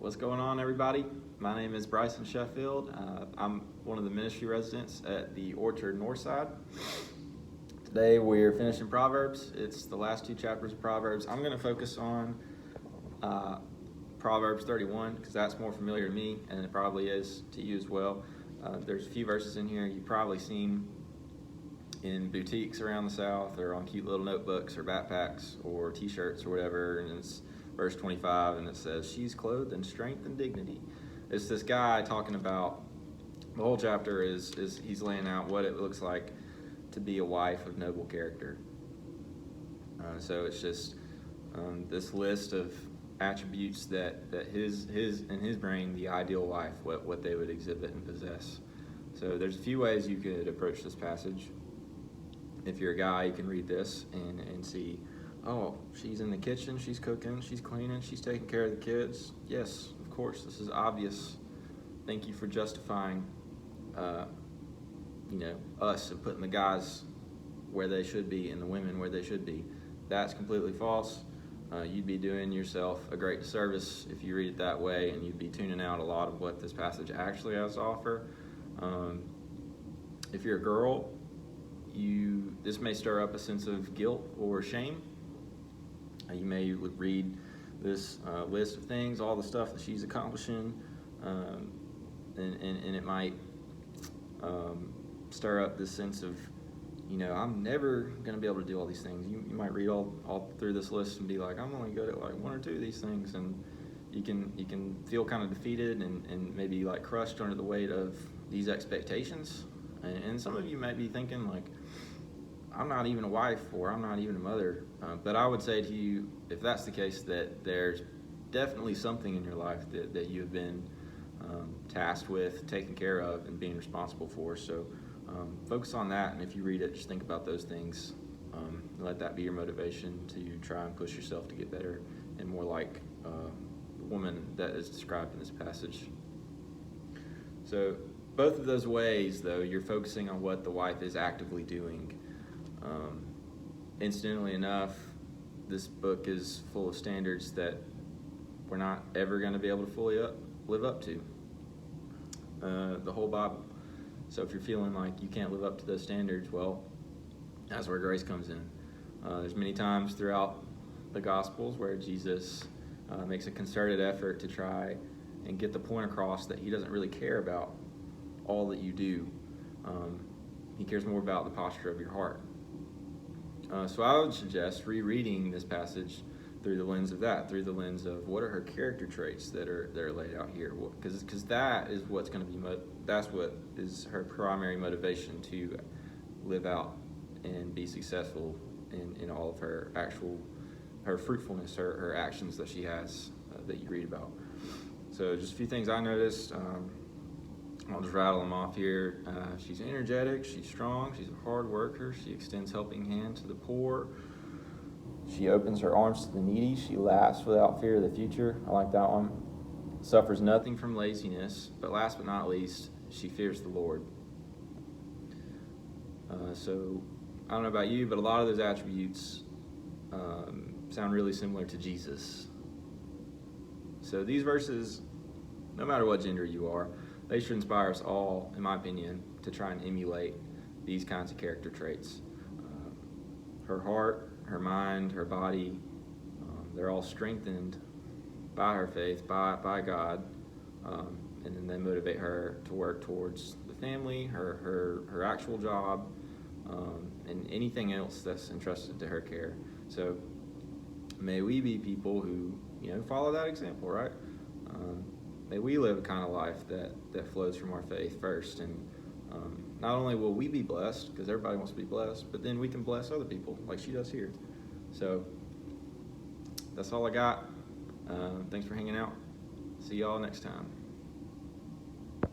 What's going on, everybody? My name is Bryson, Sheffield. I'm one of the ministry residents at the Orchard Northside. Today we're finishing Proverbs. It's the last two chapters of Proverbs. I'm going to focus on Proverbs 31 because that's more familiar to me, and it probably is to you as well. There's a few verses in here you've probably seen in boutiques around the South or on cute little notebooks or backpacks or t-shirts or whatever, and it's verse 25, and it says, "She's clothed in strength and dignity." It's this guy talking about, the whole chapter is he's laying out what it looks like to be a wife of noble character. So it's just this list of attributes that his in his brain, the ideal wife, what they would exhibit and possess. So there's a few ways you could approach this passage. If you're a guy, you can read this and see, oh, she's in the kitchen, she's cooking, she's cleaning, she's taking care of the kids. Yes, of course, this is obvious. Thank you for justifying, us and putting the guys where they should be and the women where they should be. That's completely false. You'd be doing yourself a great disservice if you read it that way, and you'd be tuning out a lot of what this passage actually has to offer. If you're a girl, this may stir up a sense of guilt or shame. You may read this list of things, all the stuff that she's accomplishing, and it might stir up this sense of, I'm never going to be able to do all these things. You might read all through this list and be like, I'm only good at like one or two of these things, and you can feel kind of defeated and maybe like crushed under the weight of these expectations. And some of you might be thinking like, I'm not even a wife, or I'm not even a mother. But I would say to you, if that's the case, that there's definitely something in your life that you've been tasked with taking care of and being responsible for. So focus on that, and if you read it, just think about those things. Let that be your motivation to try and push yourself to get better and more like the woman that is described in this passage. So both of those ways, though, you're focusing on what the wife is actively doing. Incidentally enough, this book is full of standards that we're not ever going to be able to fully live up to. The whole Bible. So if you're feeling like you can't live up to those standards, well, that's where grace comes in. There's many times throughout the Gospels where Jesus makes a concerted effort to try and get the point across that he doesn't really care about all that you do. He cares more about the posture of your heart. So I would suggest rereading this passage through the lens of that, through the lens of what are her character traits that are laid out here, because that is what's going to be that's what is her primary motivation to live out and be successful in all of her fruitfulness, her actions that she has that you read about. So just a few things I noticed. I'll just rattle them off here. She's energetic, she's strong, she's a hard worker, she extends helping hand to the poor, she opens her arms to the needy, she laughs without fear of the future. I like that one. Suffers nothing from laziness, but last but not least, she fears the Lord. So I don't know about you, but a lot of those attributes sound really similar to Jesus. So these verses, no matter what gender you are, they should inspire us all, in my opinion, to try and emulate these kinds of character traits. Her heart, her mind, her body, they're all strengthened by her faith, by God, and then they motivate her to work towards the family, her actual job, and anything else that's entrusted to her care. So may we be people who, follow that example, right? May we live a kind of life that flows from our faith first, and not only will we be blessed, because everybody wants to be blessed, but then we can bless other people like she does here. So that's all I got. Thanks for hanging out. See y'all next time.